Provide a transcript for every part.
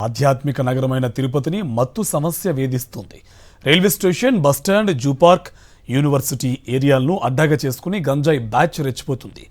ఆధ్యాత్మిక నగరమైన తిరుపతిని మత్తు సమస్య వేధిస్తుంది. Railway station, bus stand, zoo park, university ఏరియాలను అడ్డాగా చేసుకుని గంజాయి బ్యాచ్ రెచ్చిపోతుంది.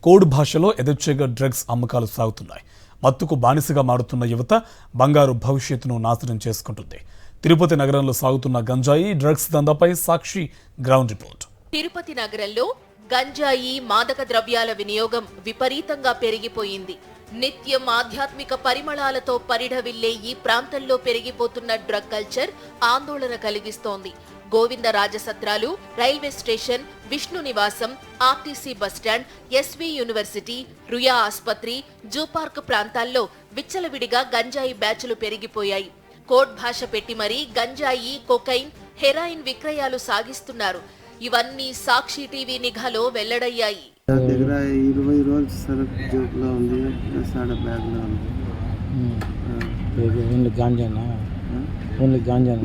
కోడ్ భాషలో యథేచ్ఛగా డ్రగ్స్ అమ్మకాలు సాగుతున్నాయి. మత్తుకు బానిసగా మారుతున్న యువత బంగారు భవిష్యత్తును నాశనం చేసుకుంటుంది. తిరుపతి నగరంలో సాగుతున్న గంజాయి డ్రగ్స్ దందాపై సాక్షి గ్రౌండ్ రిపోర్ట్. తిరుపతి నగరంలో గంజాయి, మాదక ద్రవ్యాల వినియోగం విపరీతంగా పెరిగిపోయింది. నిత్యం ఆధ్యాత్మిక పరిమళాలతో పరిఢవిల్లే ఈ ప్రాంతంలో పెరిగిపోతున్న డ్రగ్ కల్చర్ ఆందోళన కలిగిస్తోంది. గోవిందరాజసత్రాలు, railway station, Vishnu Nivasam, RTC bus stand, SV university, Ruya ఆస్పత్రి, జూ పార్క్ ప్రాంతాల్లో విచ్చలవిడిగా గంజాయి బ్యాచ్లు పెరిగిపోయాయి. కోడ్ భాష పెట్టి మరీ గంజాయి, కొకైన్, హెరాయిన్ విక్రయాలు సాగిస్తున్నారు. ఇవన్నీ సాక్షి టీవీ నిఘాలో వెల్లడయ్యాయి. దగ్గర 20 రోజులు సరుకు జోబులో ఉంది, ప్లస్ ఆడ బ్యాగ్లో ఉంది.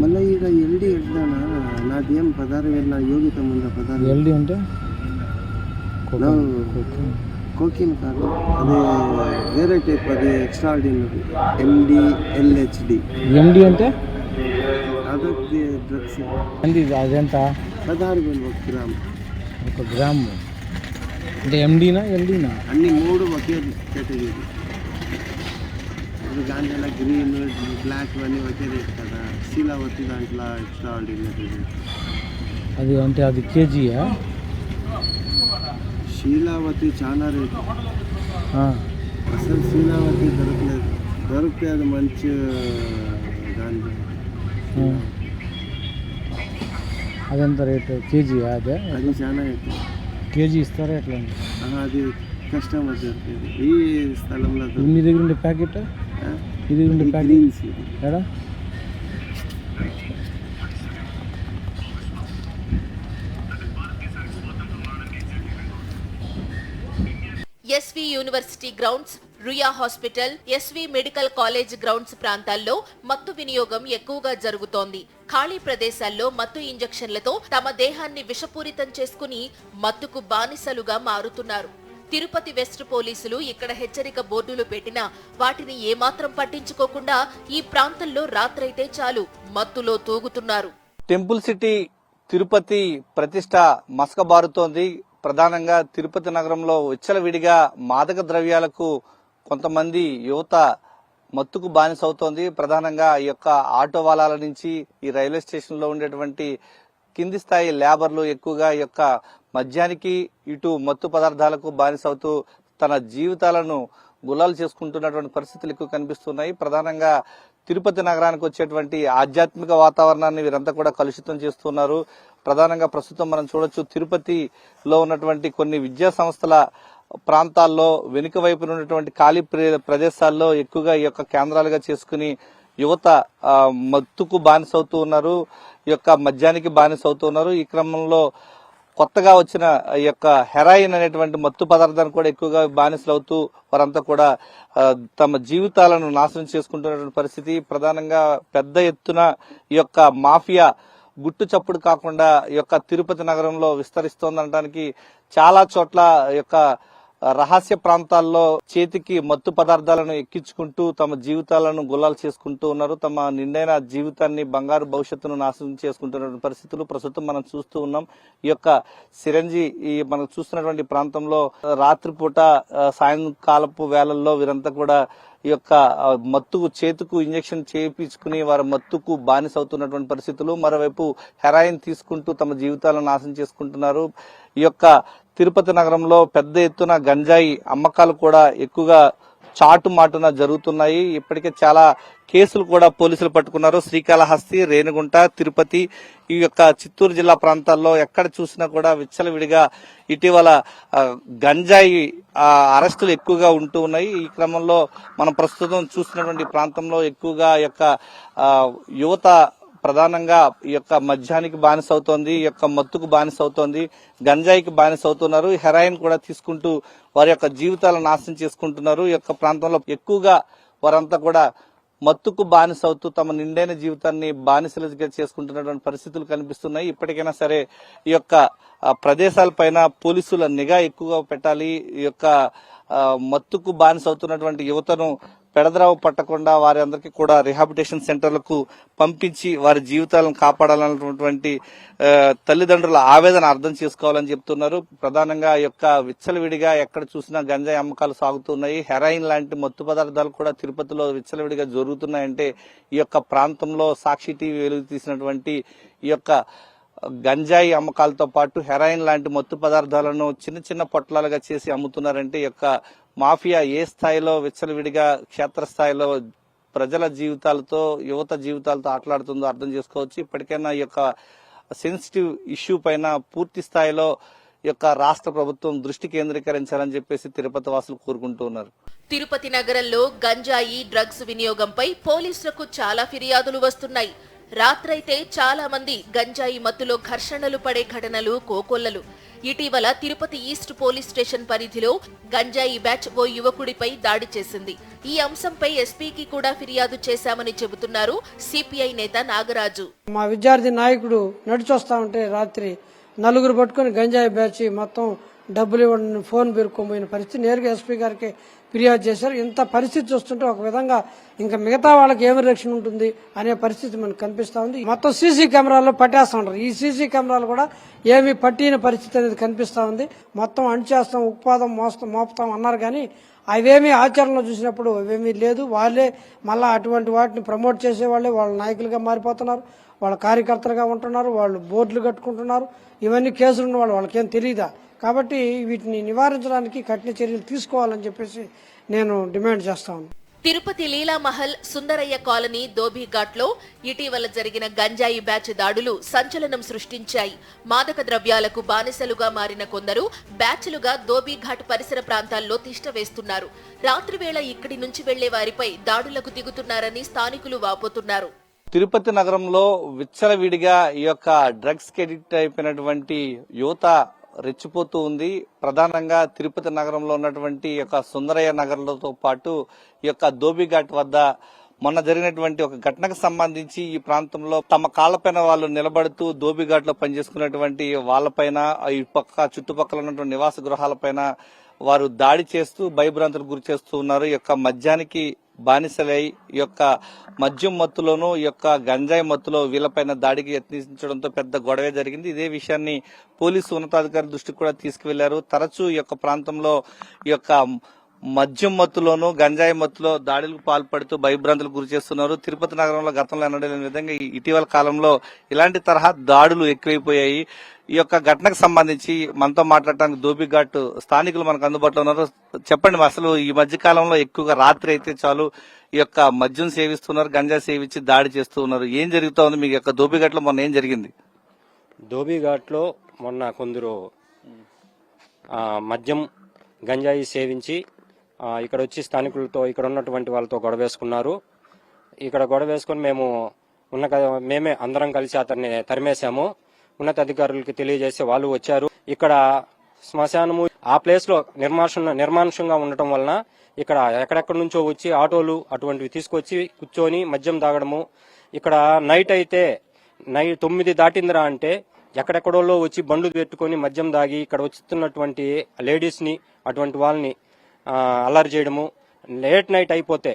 మళ్ళీ ఇక్కడ ఎల్డి ఎడ్దానా నాదేం 16,000 నా యోగిత ముందు 16,000 ఎల్డి అంటే కోకిన్ కాదు, అది వేరే టైప్, అది ఎక్స్ట్రా ఆర్డినరీ. ఎండి, ఎల్హెచ్డి. ఎండి అంటే అదొకటి డ్రగ్స్. అదెంత? 16,000 1 గ్రామ్. 1 గ్రాము అంటే ఎండీనా ఎల్డీనా? అన్ని 3 ఒకే కేటగిరీ. ఇప్పుడు గాంజాల గ్రీన్, బ్లాక్ అన్నీ ఒకే రేట్ కదా. శీలావతి దాంట్లో ఎక్స్ట్రా ఆర్డినరీ రేట్. అది అంటే అది కేజీయా? శీలావతి చాలా రేటు. అసలు శీలావతి దొరకలేదు. దొరికితే అది మంచి గాంజా. అదెంత రేటు? కేజీయా? అదే అది చాలా రేటు. కేజీ ఇస్తారా ఎట్లా? అది కస్టమర్ దొరికేది ఈ స్థలంలో. మీ దగ్గర ఉండే ప్యాకెట్? మీ దగ్గర ఉండే ప్యాకెట్ ఎడా? SV university grounds, Ruya hospital, SV medical college grounds ప్రాంతాల్లో మత్తు వినియోగం ఎక్కువగా జరుగుతోంది. ఖాళీ ప్రదేశాల్లో మత్తు ఇంజెక్షన్లతో తమ దేహాన్ని విషపూరితం చేసుకుని మత్తుకు బానిసలుగా మారుతున్నారు. తిరుపతి వెస్ట్ పోలీసులు ఇక్కడ హెచ్చరిక బోర్డులు పెట్టినా వాటిని ఏమాత్రం పట్టించుకోకుండా ఈ ప్రాంతంలో రాత్రైతే చాలు మత్తులో తూగుతున్నారు. టెంపుల్ సిటీ తిరుపతి ప్రతిష్ట మసకబారుతోంది. ప్రధానంగా తిరుపతి నగరంలో విచ్చలవిడిగా మాదక ద్రవ్యాలకు కొంతమంది యువత మత్తుకు బానిసవుతోంది. ప్రధానంగా ఈ యొక్క ఆటో వాలాల నుంచి ఈ రైల్వే స్టేషన్ లో ఉండేటువంటి కింది స్థాయి లేబర్లు ఎక్కువగా ఈ యొక్క మద్యానికి, ఇటు మత్తు పదార్థాలకు బానిసవుతూ తన జీవితాలను గులాలు చేసుకుంటున్నటువంటి పరిస్థితులు ఎక్కువ కనిపిస్తున్నాయి. ప్రధానంగా తిరుపతి నగరానికి వచ్చేటువంటి ఆధ్యాత్మిక వాతావరణాన్ని వీరంతా కూడా కలుషితం చేస్తున్నారు. ప్రధానంగా ప్రస్తుతం మనం చూడొచ్చు, తిరుపతిలో ఉన్నటువంటి కొన్ని విద్యా సంస్థల ప్రాంతాల్లో వెనుక వైపున ఉన్నటువంటి ఖాళీ ప్రదేశాల్లో ఎక్కువగా ఈ యొక్క కేంద్రాలుగా చేసుకుని యువత మత్తుకు బానిసవుతూ ఉన్నారు, ఈ యొక్క మద్యానికి బానిసవుతూ ఉన్నారు. ఈ క్రమంలో కొత్తగా వచ్చిన ఈ యొక్క హెరాయిన్ అనేటువంటి మత్తు పదార్థాన్ని కూడా ఎక్కువగా బానిసలవుతూ వారంతా కూడా తమ జీవితాలను నాశనం చేసుకుంటున్నటువంటి పరిస్థితి. ప్రధానంగా పెద్ద ఎత్తున ఈ యొక్క మాఫియా గుట్టు చప్పుడు కాకుండా ఈ యొక్క తిరుపతి నగరంలో విస్తరిస్తోందనడానికి చాలా చోట్ల ఈ యొక్క రహస్య ప్రాంతాల్లో చేతికి మత్తు పదార్థాలను ఎక్కించుకుంటూ తమ జీవితాలను గులాలు చేసుకుంటూ ఉన్నారు. తమ నిండైన జీవితాన్ని, బంగారు భవిష్యత్తును నాశనం చేసుకుంటున్న పరిస్థితులు ప్రస్తుతం మనం చూస్తూ ఉన్నాం. ఈ యొక్క సిరంజి మనం చూస్తున్నటువంటి ప్రాంతంలో రాత్రిపూట, సాయంకాలపు వేళల్లో వీరంతా కూడా ఈ యొక్క మత్తుకు చేతుకు ఇంజెక్షన్ చేయించుకుని వారు మత్తుకు బానిసవుతున్నటువంటి పరిస్థితులు. మరోవైపు హెరాయిన్ తీసుకుంటూ తమ జీవితాలను నాశనం చేసుకుంటున్నారు. ఈ యొక్క తిరుపతి నగరంలో పెద్ద ఎత్తున గంజాయి అమ్మకాలు కూడా ఎక్కువగా చాటుమాటున జరుగుతున్నాయి. ఇప్పటికే చాలా కేసులు కూడా పోలీసులు పట్టుకున్నారు. శ్రీకాళహస్తి, రేణిగుంట, తిరుపతి, ఈ యొక్క చిత్తూరు జిల్లా ప్రాంతాల్లో ఎక్కడ చూసినా కూడా విచ్చలవిడిగా ఇటీవల గంజాయి అరెస్టులు ఎక్కువగా ఉంటూ ఉన్నాయి. ఈ క్రమంలో మనం ప్రస్తుతం చూస్తున్నటువంటి ప్రాంతంలో ఎక్కువగా ఈ యొక్క యువత ప్రధానంగా ఈ యొక్క మద్యానికి బానిసవుతోంది, ఈ యొక్క మత్తుకు బానిసవుతోంది, గంజాయికి బానిసవుతున్నారు. హెరాయిన్ కూడా తీసుకుంటూ వారి యొక్క జీవితాలను నాశనం చేసుకుంటున్నారు. ఈ యొక్క ప్రాంతంలో ఎక్కువగా వారంతా కూడా మత్తుకు బానిసవుతూ తమ నిండైన జీవితాన్ని బానిసలుగా చేసుకుంటున్నటువంటి పరిస్థితులు కనిపిస్తున్నాయి. ఇప్పటికైనా సరే ఈ యొక్క ప్రదేశాలపైన పోలీసుల నిఘా ఎక్కువగా పెట్టాలి. ఈ యొక్క మత్తుకు బానిసవుతున్నటువంటి యువతను పెడద్రావు పట్టకుండా వారి అందరికీ కూడా రిహాబిలిటేషన్ సెంటర్లకు పంపించి వారి జీవితాలను కాపాడాలన్నటువంటి తల్లిదండ్రుల ఆవేదన అర్థం చేసుకోవాలని చెప్తున్నారు. ప్రధానంగా ఈ యొక్క విచ్చలవిడిగా ఎక్కడ చూసినా గంజాయి అమ్మకాలు సాగుతున్నాయి. హెరాయిన్ లాంటి మత్తు పదార్థాలు కూడా తిరుపతిలో విచ్చలవిడిగా జరుగుతున్నాయంటే ఈ యొక్క ప్రాంతంలో సాక్షి టీవీ వెలుగు తీసినటువంటి ఈ యొక్క గంజాయి అమ్మకాలతో పాటు హెరాయిన్ లాంటి మత్తు పదార్థాలను చిన్న చిన్న పొట్లాలుగా చేసి అమ్ముతున్నారంటే ఈ యొక్క మాఫియా ఏ స్థాయిలో విచ్చలవిడిగా క్షేత్రస్థాయిలో ప్రజల జీవితాలతో యువత జీవితాలతో ఆటలాడుతుందో అర్థం చేసుకోవచ్చు. ఇప్పటికైనా ఈ యొక్క సెన్సిటివ్ ఇష్యూ పైన పూర్తి స్థాయిలో ఈ యొక్క రాష్ట్ర ప్రభుత్వం దృష్టి కేంద్రీకరించాలని చెప్పేసి తిరుపతి వాసులు కోరుకుంటూ ఉన్నారు. తిరుపతి నగరంలో గంజాయి డ్రగ్స్ వినియోగంపై పోలీసులకు చాలా ఫిర్యాదులు వస్తున్నాయి. రాత్రైతే చాలా మంది గంజాయి మత్తులో ఘర్షణలు పడే ఘటనలు కోకొల్లలు. ఇటీవల తిరుపతి ఈస్ట్ పోలీస్ స్టేషన్ పరిధిలో గంజాయి బ్యాచ్ ఓ యువకుడిపై దాడి చేసింది. ఈ అంశంపై ఎస్పీకి కూడా ఫిర్యాదు చేశామని చెబుతున్నారు సిపిఐ నేత నాగరాజు. మా విద్యార్థి నాయకుడు నడిచొస్తా ఉంటే రాత్రి నలుగురు పట్టుకుని గంజాయి బ్యాచ్ మొత్తం డబ్బులు ఇవ్వడం ఫోన్ పెరుక్కోబోయిన పరిస్థితి నేరుగా ఎస్పీ గారికి ఫిర్యాదు చేశారు. ఇంత పరిస్థితి చూస్తుంటే ఒక విధంగా ఇంకా మిగతా వాళ్ళకి ఏమి రక్షణ ఉంటుంది అనే పరిస్థితి మనకు కనిపిస్తా ఉంది. మొత్తం సీసీ కెమెరాల్లో పట్టేస్తా ఉంటారు. ఈ సీసీ కెమెరాలు కూడా ఏమీ పట్టిన పరిస్థితి అనేది కనిపిస్తా ఉంది. మొత్తం అణిచేస్తాం, ఉత్పాదం మోపుతాం అన్నారు కానీ అవేమీ ఆచరణలో చూసినప్పుడు అవేమీ లేదు. వాళ్ళే మళ్ళా అటువంటి వాటిని ప్రమోట్ చేసేవాళ్ళే వాళ్ళ నాయకులుగా మారిపోతున్నారు, వాళ్ళ కార్యకర్తలుగా ఉంటున్నారు, వాళ్ళు బోర్డులు కట్టుకుంటున్నారు. ఇవన్నీ కేసులు ఉన్న వాళ్ళకేం తెలియదా? కాబట్టి వీటిని నివారించడానికి కఠిన చర్యలు తీసుకోవాలని చెప్పేసి నేను డిమాండ్ చేస్తాను. తిరుపతి లీలామహల్ సుందరయ్య కాలనీ ధోబీఘాట్లో ఇటీవల జరిగిన గంజాయి బ్యాచ్ దాడులు సంచలనం సృష్టించాయి. మాదక ద్రవ్యాలకు బానిసలుగా మారిన కొందరు బ్యాచ్లుగా ధోబీఘాట్ పరిసర ప్రాంతాల్లో తిష్ట వేస్తున్నారు. రాత్రివేళ ఇక్కడి నుంచి వెళ్లే వారిపై దాడులకు దిగుతున్నారని స్థానికులు వాపోతున్నారు. తిరుపతి నగరంలో విచ్చలవిడిగా ఈ యొక్క డ్రగ్స్ కి అడిక్ట్ అయిపోయినటువంటి యువత రెచ్చిపోతూ ఉంది. ప్రధానంగా తిరుపతి నగరంలో ఉన్నటువంటి యొక్క సుందరయ్య నగర్లతో పాటు ఈ యొక్క ధోబీఘాట్ వద్ద మొన్న జరిగినటువంటి ఒక ఘటనకు సంబంధించి ఈ ప్రాంతంలో తమ కాళ్లపైన వాళ్ళు నిలబడుతూ ధోబీఘాట్ లో పనిచేసుకున్నటువంటి వాళ్ళపైన ఈ పక్క చుట్టుపక్కల ఉన్నటువంటి నివాస గృహాలపైన వారు దాడి చేస్తూ భయభ్రాంతులకు గురి చేస్తూ ఉన్నారు. ఈ యొక్క మద్యానికి బానిసలై ఈ యొక్క మద్యం మత్తులోను ఈ యొక్క గంజాయి మత్తులో వీళ్ళపైన దాడికి యత్నించడంతో పెద్ద గొడవే జరిగింది. ఇదే విషయాన్ని పోలీసు ఉన్నతాధికారుల దృష్టికి కూడా తీసుకువెళ్లారు. తరచూ ఈ యొక్క ప్రాంతంలో ఈ యొక్క మద్యం మత్తులోను గంజాయి మత్తులో దాడులకు పాల్పడుతూ భయభ్రాంతులకు గురి చేస్తున్నారు. తిరుపతి నగరంలో గతంలో ఎన్నడలేని విధంగా ఇటీవల కాలంలో ఇలాంటి తరహా దాడులు ఎక్కువైపోయాయి. ఈ యొక్క ఘటనకు సంబంధించి మనతో మాట్లాడటానికి ధోబీఘాట్ స్థానికులు మనకు అందుబాటులో ఉన్నారు. చెప్పండి, అసలు ఈ మధ్య కాలంలో ఎక్కువగా రాత్రి అయితే చాలు ఈ యొక్క మద్యం సేవిస్తున్నారు, గంజా సేవించి దాడి చేస్తూ ఉన్నారు. ఏం జరుగుతా ఉంది మీకు యొక్క ధోబీఘాట్ లో? మొన్న ఏం జరిగింది? ధోబీఘాట్ లో మొన్న కొందరు మద్యం గంజాయి సేవించి ఇక్కడ వచ్చి స్థానికులతో ఇక్కడ ఉన్నటువంటి వాళ్ళతో గొడవ వేసుకున్నారు. ఇక్కడ గొడవ వేసుకుని మేమే అందరం కలిసి అతన్ని తరిమేశాము. ఉన్నతాధికారులకి తెలియజేసి వాళ్ళు వచ్చారు. ఇక్కడ శ్మశానము ఆ ప్లేస్ లో నిర్మానుషంగా ఉండటం వలన ఇక్కడ ఎక్కడెక్కడి నుంచో వచ్చి ఆటోలు అటువంటివి తీసుకొచ్చి కూర్చొని మద్యం తాగడము. ఇక్కడ నైట్ అయితే 9 దాటిందిరా అంటే ఎక్కడెక్కడోలో వచ్చి బండ్లు పెట్టుకుని మద్యం దాగి ఇక్కడ వస్తున్నటువంటి లేడీస్ ని అటువంటి వాళ్ళని అల్లరి చేయడము. లేట్ నైట్ అయిపోతే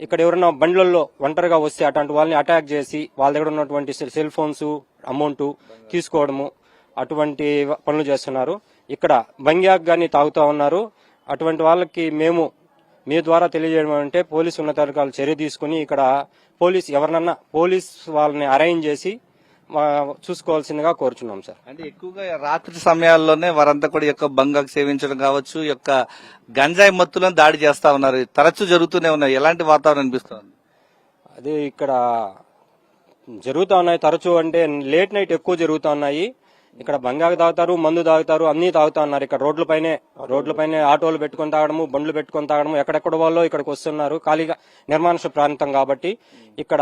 ఇక్కడ ఎవరైనా బండ్లలో ఒంటరిగా వస్తే అటువంటి వాళ్ళని అటాక్ చేసి వాళ్ళ దగ్గర ఉన్నటువంటి సెల్ ఫోన్స్ అమౌంట్ తీసుకోవడము అటువంటి పనులు చేస్తున్నారు. ఇక్కడ బంగ్యాక్ గాని తాగుతా ఉన్నారు. అటువంటి వాళ్ళకి మీ ద్వారా తెలియజేయడం అంటే పోలీసు ఉన్నతాధికారులు చర్య తీసుకుని ఇక్కడ పోలీస్ వాళ్ళని అరేంజ్ చేసి చూసుకోవాల్సిందిగా కోరుచున్నాం సార్. అంటే ఎక్కువగా రాత్రి సమయాల్లోనే వారంతా కూడా యొక్క బంగాకు సేవించడం కావచ్చు, యొక్క గంజాయి మత్తులను దాడి చేస్తా ఉన్నారు. తరచూ జరుగుతూనే ఉన్నాయి. ఎలాంటి వాతావరణం అనిపిస్తుంది? అదే ఇక్కడ జరుగుతూ ఉన్నాయి. తరచూ అంటే లేట్ నైట్ ఎక్కువ జరుగుతూ ఉన్నాయి. ఇక్కడ బంగాకు తాగుతారు, మందు తాగుతారు, అన్ని తాగుతా ఉన్నారు. ఇక్కడ రోడ్లపైనే ఆటోలు పెట్టుకుని తాగడము, బండ్లు పెట్టుకుని తాగడము. ఎక్కడెక్కడ వాళ్ళు ఇక్కడికి వస్తున్నారు. ఖాళీగా నిర్మానుష ప్రాంతం కాబట్టి ఇక్కడ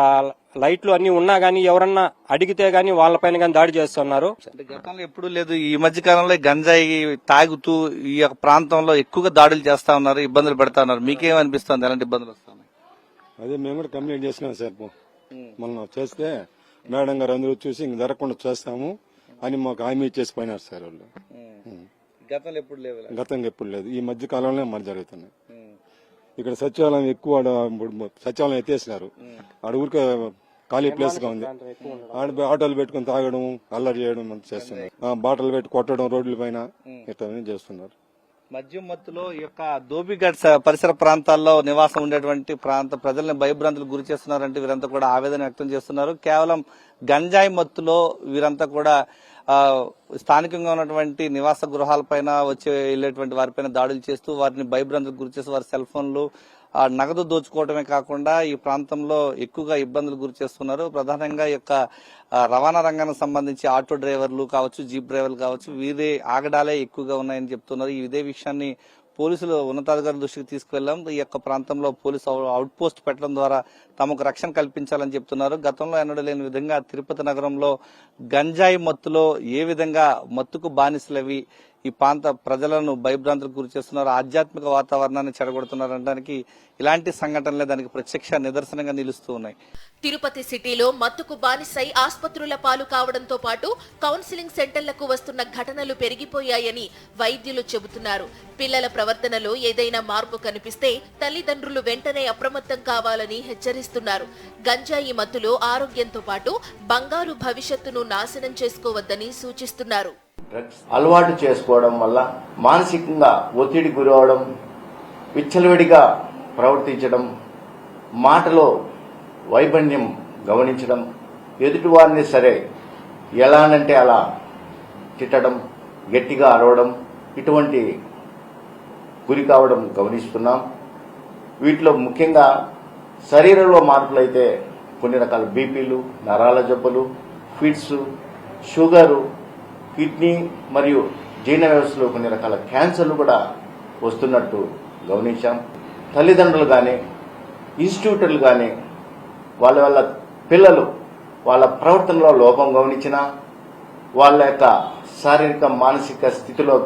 లైట్లు అన్ని ఉన్నా గానీ ఎవరన్నా అడిగితే గానీ వాళ్ళపైన గానీ దాడి చేస్తున్నారు. గతంలో ఎప్పుడు లేదు. ఈ మధ్య కాలంలో గంజాయి తాగుతూ ఈ యొక్క ప్రాంతంలో ఎక్కువగా దాడులు చేస్తా ఉన్నారు, ఇబ్బందులు పెడతా ఉన్నారు. మీకేమనిపిస్తుంది? ఎలాంటి ఇబ్బందులు వస్తున్నాయి? అదే మేము కూడా కంప్లైంట్ చేసినాం సార్. మొన్న చేస్తే మేడం గారు అందరూ చూసి ఇంక జరగకుండా చేస్తాము అని మాకు హామీ ఇచ్చేసి పోయినారు సార్ వాళ్ళు. గతంలో ఎప్పుడు లేవు. గతంగా ఎప్పుడు లేదు. ఈ మధ్య కాలంలో మరి జరుగుతున్నాయి. ఇక్కడ సచివాలయం ఎక్కువ సచివాలయం ఎత్తేసినారు. ఆడ ఊరికే ఖాళీ ప్లేస్ గా ఉంది. ఆడ ఆటోలు పెట్టుకుని తాగడం, అల్లరి చేయడం చేస్తున్నారు. బాటలు పెట్టి కొట్టడం రోడ్ల పైన ఇట్లా చేస్తున్నారు. మద్యం మత్తులో ఈ యొక్క ధోబిఘాట్ పరిసర ప్రాంతాల్లో నివాసం ఉండేటువంటి ప్రాంత ప్రజల్ని భయభ్రాంతులకు గురి చేస్తున్నారంటే వీరంతా కూడా ఆవేదన వ్యక్తం చేస్తున్నారు. కేవలం గంజాయి మత్తులో వీరంతా కూడా స్థానికంగా ఉన్నటువంటి నివాస గృహాలపైన వచ్చి వెళ్లేటువంటి వారిపైన దాడులు చేస్తూ వారిని భయభ్రాంతులకు గురి చేస్తూ వారి సెల్ ఫోన్లు నగదు దోచుకోవడమే కాకుండా ఈ ప్రాంతంలో ఎక్కువగా ఇబ్బందులు గురి చేస్తున్నారు. ప్రధానంగా ఈ యొక్క రవాణా రంగానికి సంబంధించి ఆటో డ్రైవర్లు కావచ్చు, జీప్ డ్రైవర్లు కావచ్చు, వీరే ఆగడాలే ఎక్కువగా ఉన్నాయని చెప్తున్నారు. ఇదే విషయాన్ని పోలీసులు ఉన్నతాధికారుల దృష్టికి తీసుకువెళ్లాం. ఈ యొక్క ప్రాంతంలో పోలీసు అవుట్ పోస్ట్ పెట్టడం ద్వారా తమకు రక్షణ కల్పించాలని చెప్తున్నారు. గతంలో ఎన్నడూ లేని విధంగా తిరుపతి నగరంలో గంజాయి మత్తులో ఏ విధంగా మత్తుకు బానిసలవి ఈ ప్రాంత ప్రజలను భయభ్రాంతులకు గురి చేస్తున్నారు, ఆధ్యాత్మిక వాతావరణాన్ని చెడగొడుతున్నారనడానికి ఇలాంటి సంఘటనలే దానికి ప్రత్యక్ష నిదర్శనంగా నిలుస్తూ ఉన్నాయి. తిరుపతి సిటీలో మత్తుకు బానిసై ఆసుపత్రుల పాలు కావడంతో పాటు కౌన్సిలింగ్ సెంటర్లకు వస్తున్న ఘటనలు పెరిగిపోయాయని వైద్యులు చెబుతున్నారు. పిల్లల ప్రవర్తనలో ఏదైనా మార్పు కనిపిస్తే తల్లిదండ్రులు వెంటనే అప్రమత్తం కావాలని హెచ్చరిస్తున్నారు. గంజాయి మత్తులో ఆరోగ్యంతో పాటు బంగారు భవిష్యత్తును నాశనం చేసుకోవద్దని సూచిస్తున్నారు. డ్రగ్స్ అలవాటు చేసుకోవడం వల్ల మానసికంగా ఒత్తిడి గురవడం, విచ్చలవిడిగా ప్రవర్తించడం, మాటలో వైభన్యం గమనించడం, ఎదుటివారిని సరే ఎలానంటే అలా తిట్టడం, గట్టిగా అరవడం, ఇటువంటి గురి కావడం గమనిస్తున్నాం. వీటిలో ముఖ్యంగా శరీరంలో మార్పులైతే కొన్ని రకాల బీపీలు, నరాల జబ్బులు, ఫిట్స్, షుగరు, కిడ్నీ మరియు జీర్ణ వ్యవస్థలో కొన్ని రకాల క్యాన్సర్లు కూడా వస్తున్నట్టు గమనించాం. తల్లిదండ్రులు కానీ ఇన్స్టిట్యూటర్లు కానీ వాళ్ళ పిల్లలు వాళ్ళ ప్రవర్తనలో లోపం గమనించినా, వాళ్ళ యొక్క శారీరక మానసిక స్థితిలో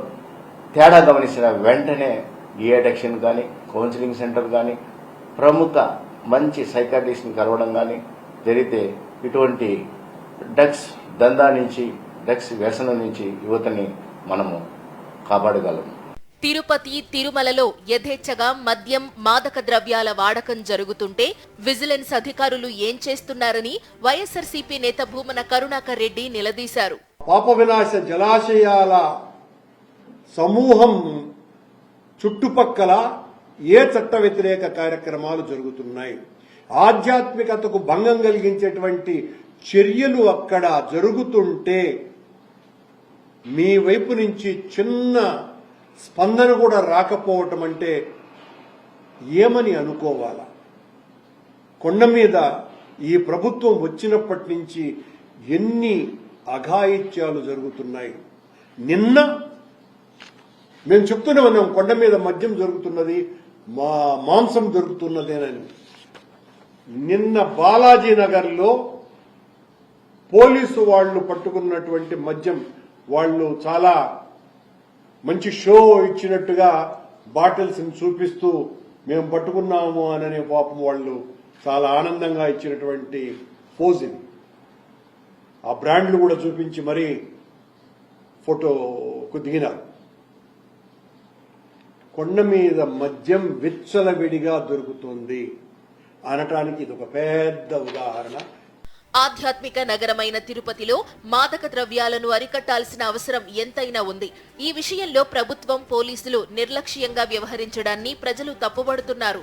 తేడా గమనించిన వెంటనే ఈ అడిక్షన్ కానీ కౌన్సిలింగ్ సెంటర్ కానీ ప్రముఖ మంచి సైకాట్రిస్ట్ని కలవడం కానీ జరిగితే ఇటువంటి డ్రగ్స్ దందా నుంచి, డ్రగ్స్ వ్యసనం నుంచి యువతని మనము కాపాడగలం. తిరుపతి, తిరుమలలో యథేచ్ఛగా మద్యం, మాదక ద్రవ్యాల వాడకం జరుగుతుంటే విజిలెన్స్ అధికారులు ఏం చేస్తున్నారని వైఎస్ఆర్సీపీ నేత భూమన కరుణాకర్ రెడ్డి నిలదీశారు. పాప వినాశ జలాశయాల సమూహం చుట్టుపక్కల ఏ చట్ట వ్యతిరేక కార్యక్రమాలు జరుగుతున్నాయి, ఆధ్యాత్మికతకు భంగం కలిగించేటువంటి చర్యలు అక్కడ జరుగుతుంటే మీ వైపు నుంచి చిన్న స్పందన కూడా రాకపోవటం అంటే ఏమని అనుకోవాలా? కొండ మీద ఈ ప్రభుత్వం వచ్చినప్పటి నుంచి ఎన్ని అఘాయిత్యాలు జరుగుతున్నాయి. నిన్న మేము చెప్తూనే ఉన్నాం, కొండ మీద మద్యం జరుగుతున్నది, మాంసం దొరుకుతున్నదేనని. నిన్న బాలాజీ నగర్లో పోలీసు వాళ్ళు పట్టుకున్నటువంటి మద్యం, వాళ్ళు చాలా మంచి షో ఇచ్చినట్టుగా బాటిల్స్ చూపిస్తూ మేము పట్టుకున్నాము అననే పాపం వాళ్ళు చాలా ఆనందంగా ఇచ్చినటువంటి పోజ్ ఇది. ఆ బ్రాండ్లు కూడా చూపించి మరీ ఫోటోకు దిగినారు. కొండ మీద మద్యం విచ్చలవిడిగా దొరుకుతుంది అనటానికి ఇది ఒక పెద్ద ఉదాహరణ. ఆధ్యాత్మిక నగరమైన తిరుపతిలో మాదక ద్రవ్యాలను అరికట్టాల్సిన అవసరం ఎంతైనా ఉంది. ఈ విషయంలో ప్రభుత్వం, పోలీసులు నిర్లక్ష్యంగా వ్యవహరించడాన్ని ప్రజలు తప్పుబడుతున్నారు.